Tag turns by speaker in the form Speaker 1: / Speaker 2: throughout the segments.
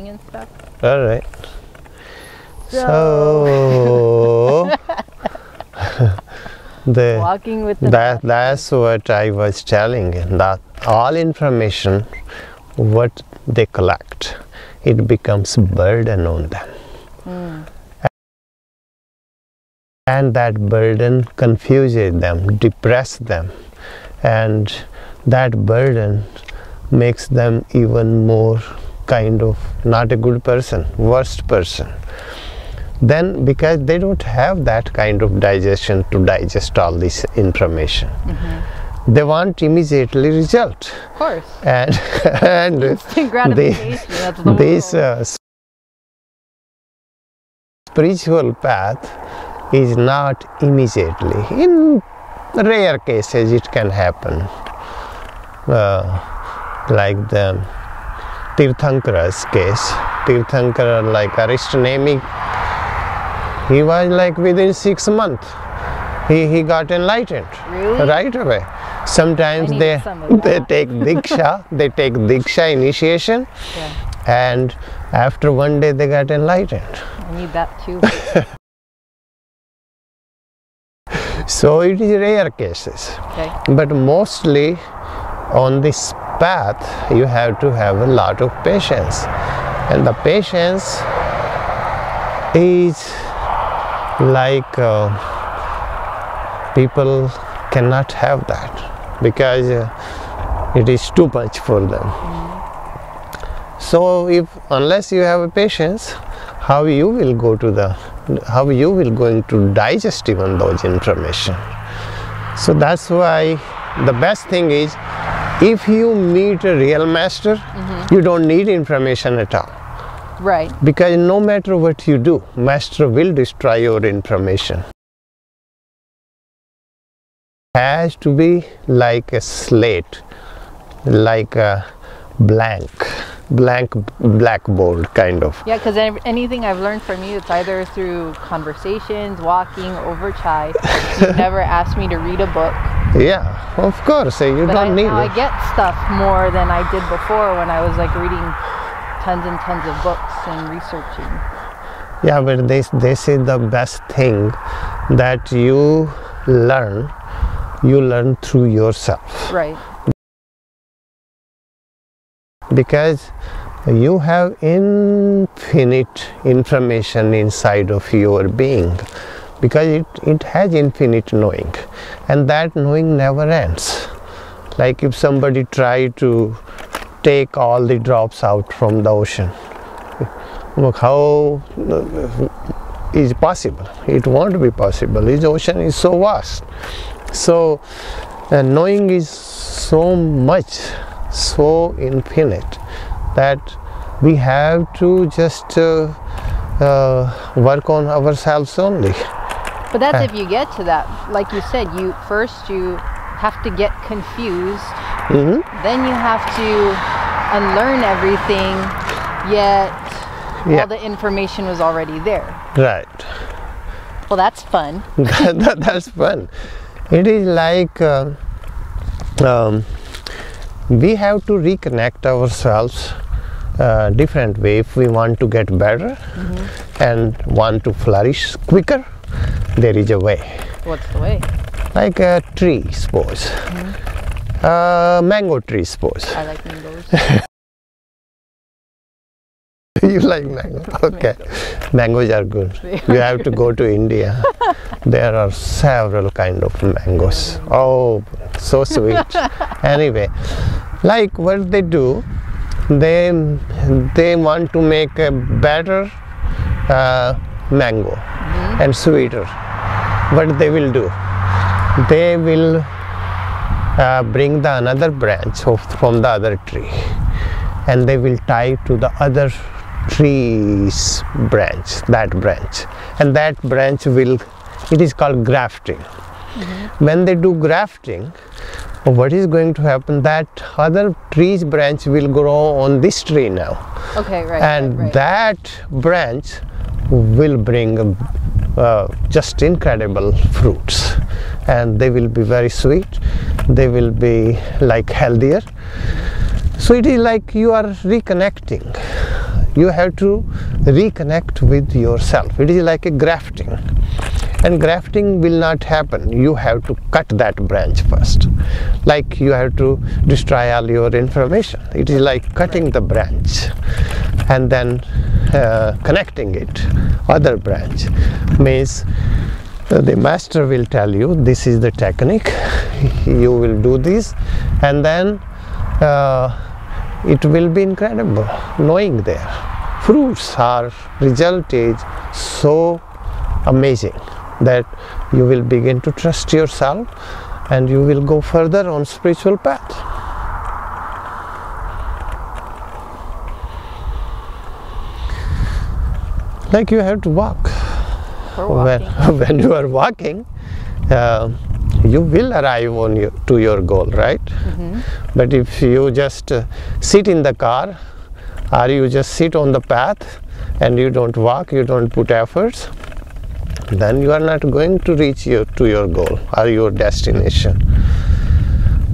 Speaker 1: and stuff.
Speaker 2: All right. So
Speaker 1: Walking with the
Speaker 2: that's what I was telling you, that all information what they collect, it becomes burden on them. And that burden confuses them, depresses them, and that burden makes them even more kind of not a good person, worst person. Then because they don't have that kind of digestion to digest all this information, they want immediately result.
Speaker 1: Of course.
Speaker 2: And
Speaker 1: Instant gratification, that's the
Speaker 2: this spiritual path is not immediately. In rare cases it can happen. Like the Tirthankara's case. Tirthankara, like Aristonemic, he was like within 6 months he got enlightened.
Speaker 1: Really?
Speaker 2: Right away. Sometimes they take diksha initiation, and after 1 day they got enlightened.
Speaker 1: I need that too.
Speaker 2: So it is rare cases.
Speaker 1: Okay.
Speaker 2: But mostly on this path you have to have a lot of patience, and the patience is like people cannot have that because it is too much for them. So unless you have a patience, how you will going to digest even those information? So that's why the best thing is, if you meet a real master, you don't need information at all.
Speaker 1: Right.
Speaker 2: Because no matter what you do, master will destroy your information. It has to be like a slate, like a blackboard kind of.
Speaker 1: Yeah, because anything I've learned from you, it's either through conversations, walking, over chai. You've never asked me to read a book.
Speaker 2: Yeah, of course, you don't need it.
Speaker 1: I get stuff more than I did before when I was like reading tons and tons of books and researching.
Speaker 2: Yeah, but this is the best thing that you learn through yourself.
Speaker 1: Right.
Speaker 2: Because you have infinite information inside of your being, because it has infinite knowing, and that knowing never ends. Like if somebody try to take all the drops out from the ocean, how is possible? It won't be possible. This ocean is so vast. So knowing is so much, so infinite, that we have to just work on ourselves only.
Speaker 1: But that's if you get to that. Like you said, you have to get confused, then you have to unlearn everything, yet all the information was already there.
Speaker 2: Right.
Speaker 1: Well, that's fun.
Speaker 2: That's fun. It is like we have to reconnect ourselves different way if we want to get better and want to flourish quicker. There is a way.
Speaker 1: What's the way?
Speaker 2: Like a tree, suppose. Mango tree, suppose.
Speaker 1: I like mangoes.
Speaker 2: You like mango? Okay. Mangoes are good. You have to go to India. There are several kind of mangoes. Oh, so sweet. Anyway, like what they do, they want to make a better mango and sweeter. What they will do? They will bring the another branch from the other tree, and they will tie to the other tree's branch, and that branch it is called grafting. When they do grafting, what is going to happen? That other tree's branch will grow on this tree now.
Speaker 1: Okay, right.
Speaker 2: And
Speaker 1: right.
Speaker 2: that branch will bring just incredible fruits, and they will be very sweet. They will be like healthier. So it is like you are reconnecting. You have to reconnect with yourself. It is like a grafting. And grafting will not happen. You have to cut that branch first. Like you have to destroy all your information. It is like cutting the branch and then connecting it. Other branch means the master will tell you this is the technique. You will do this, and then it will be incredible knowing their fruits are result is so amazing that you will begin to trust yourself and you will go further on spiritual path. Like you have to walk. When you are walking, you will arrive on to your goal, right? But if you just sit in the car, or you just sit on the path and you don't walk, you don't put efforts, then you are not going to reach to your goal or your destination.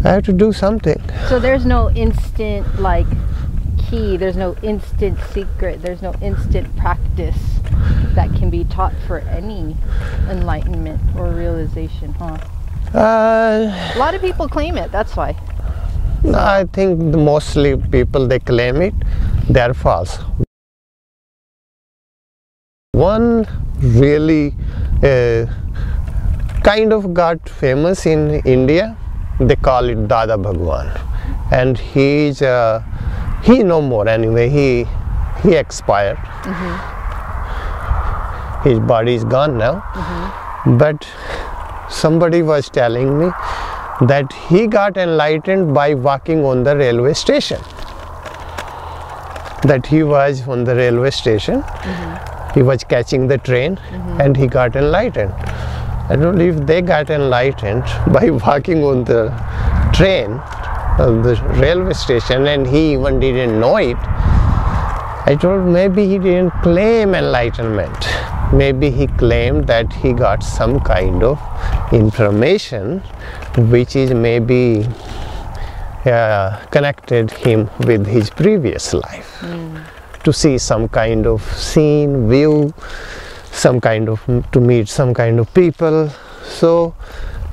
Speaker 2: I have to do something.
Speaker 1: So there's no instant like key, there's no instant secret, there's no instant practice that can be taught for any enlightenment or realization, huh? A lot of people claim it, that's why.
Speaker 2: I think mostly people, they claim it, they are false. One really kind of got famous in India, they call it Dada Bhagwan, and he no more anyway, he expired. His body is gone now, but somebody was telling me that he got enlightened by walking on the railway station. That he was on the railway station, he was catching the train, and he got enlightened. I don't know if they got enlightened by walking on the train, the railway station, and he even didn't know it. I told maybe he didn't claim enlightenment. Maybe he claimed that he got some kind of information which is maybe connected him with his previous life. To see some kind of scene, view, some kind of, to meet some kind of people. So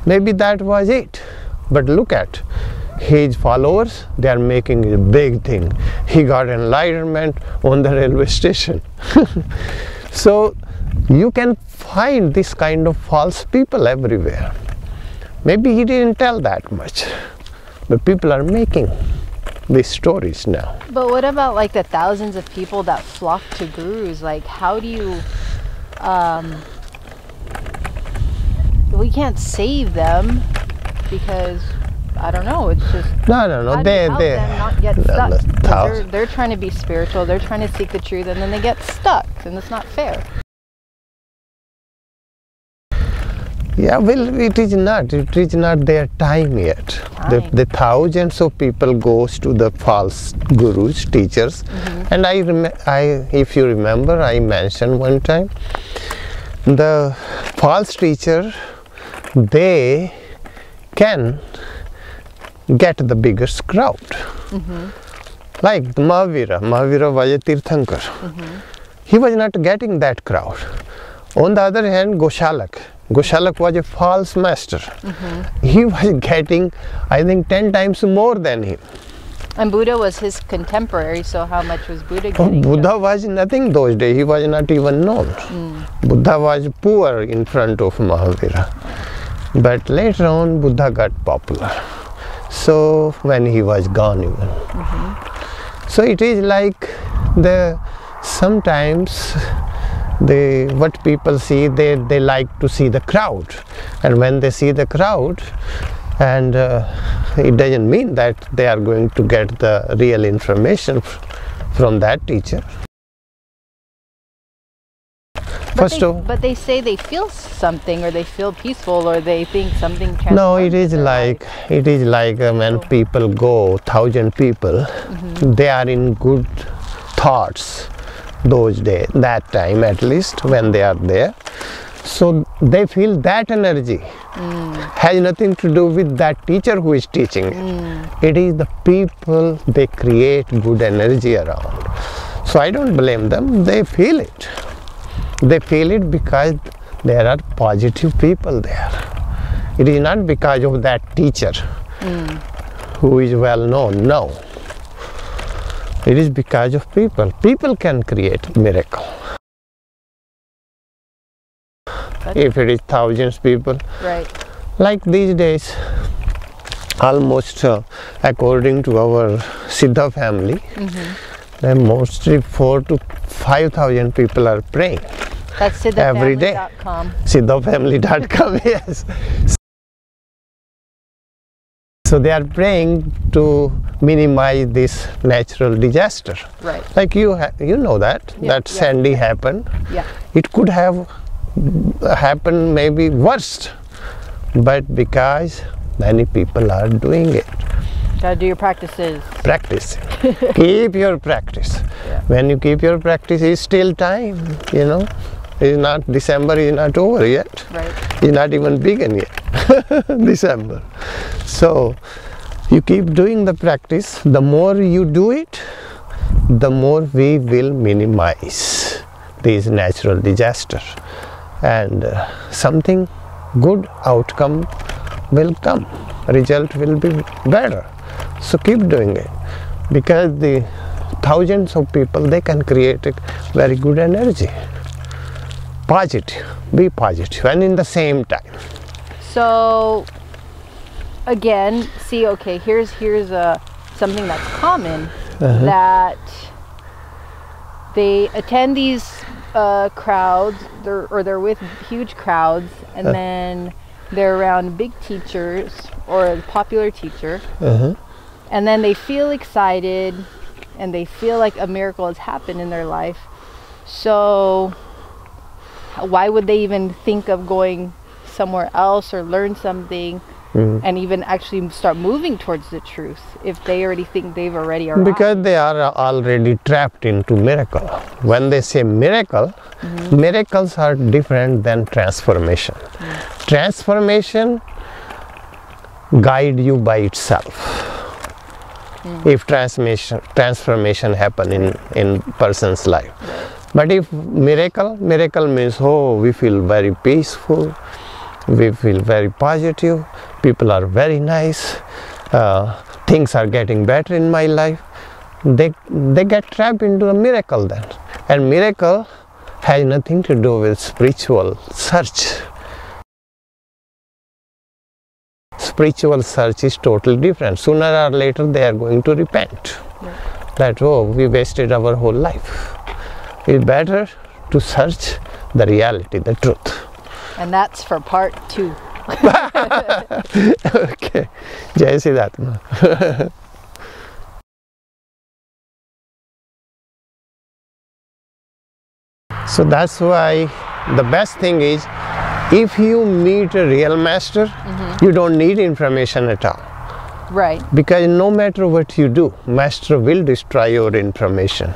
Speaker 2: maybe that was it. But look at his followers, they are making a big thing. He got enlightenment on the railway station. So you can find this kind of false people everywhere. Maybe he didn't tell that much, but people are making these stories now.
Speaker 1: But what about like the thousands of people that flock to gurus? Like how do you, we can't save them because, I don't know, it's just,
Speaker 2: no,
Speaker 1: they not get stuck. They're trying to be spiritual, they're trying to seek the truth, and then they get stuck, and it's not fair.
Speaker 2: Yeah, well, it is not their time yet. The thousands of people goes to the false gurus, teachers, and if you remember, I mentioned one time, the false teacher, they can get the biggest crowd. Like Mahavira was a Tirthankar. He was not getting that crowd. On the other hand, Goshalak was a false master. He was getting, I think, 10 times more than him.
Speaker 1: And Buddha was his contemporary, so how much was Buddha getting?
Speaker 2: Buddha was nothing those days, he was not even known. Buddha was poor in front of Mahavira. But later on, Buddha got popular. So when he was gone even. So it is like sometimes what people see, they like to see the crowd, and when they see the crowd, and it doesn't mean that they are going to get the real information from that teacher.
Speaker 1: But they say they feel something, or they feel peaceful, or they think something transforms.
Speaker 2: No, it is like when people go, 1,000 people, they are in good thoughts those days, that time at least, when they are there. So they feel that energy has nothing to do with that teacher who is teaching it. It is the people, they create good energy around. So I don't blame them, they feel it. They feel it because there are positive people there. It is not because of that teacher who is well known, no. It is because of people. People can create miracle. If it is thousands people.
Speaker 1: Right.
Speaker 2: Like these days, almost according to our Siddha family, then mostly 4,000 to 5,000 people are praying.
Speaker 1: That's
Speaker 2: every day.
Speaker 1: siddhafamily.com.
Speaker 2: Siddhafamily.com, yes. So they are praying to minimize this natural disaster.
Speaker 1: Right.
Speaker 2: Like you know that Sandy happened.
Speaker 1: Yeah.
Speaker 2: It could have happened maybe worst, but because many people are doing it.
Speaker 1: Gotta do your practices.
Speaker 2: Practice. Keep your practice.
Speaker 1: Yeah.
Speaker 2: When you keep your practice, it's still time, you know. It's not, December is not over yet.
Speaker 1: Right.
Speaker 2: It's not even begun yet, December. So, you keep doing the practice. The more you do it, the more we will minimize these natural disasters. And something good outcome will come. Result will be better. So keep doing it. Because the thousands of people, they can create a very good energy. Positive, be positive, and in the same time.
Speaker 1: So again, see, okay, here's something that's common, that they attend these crowds, they're with huge crowds, and then they're around big teachers or a popular teacher, and then they feel excited and they feel like a miracle has happened in their life. So why would they even think of going somewhere else or learn something and even actually start moving towards the truth if they already think they've already arrived?
Speaker 2: Because they are already trapped into miracle. When they say miracle, miracles are different than transformation. Transformation guide you by itself. If transformation happen in person's life. But if miracle means, oh, we feel very peaceful, we feel very positive, people are very nice, things are getting better in my life, they get trapped into a miracle then. And miracle has nothing to do with spiritual search. Spiritual search is totally different. Sooner or later they are going to repent. That, oh, we wasted our whole life. It's better to search the reality, the truth.
Speaker 1: And that's for part 2.
Speaker 2: Okay. Jai Siddhartha. So that's why the best thing is, if you meet a real master, you don't need information at all.
Speaker 1: Right.
Speaker 2: Because no matter what you do, master will destroy your information.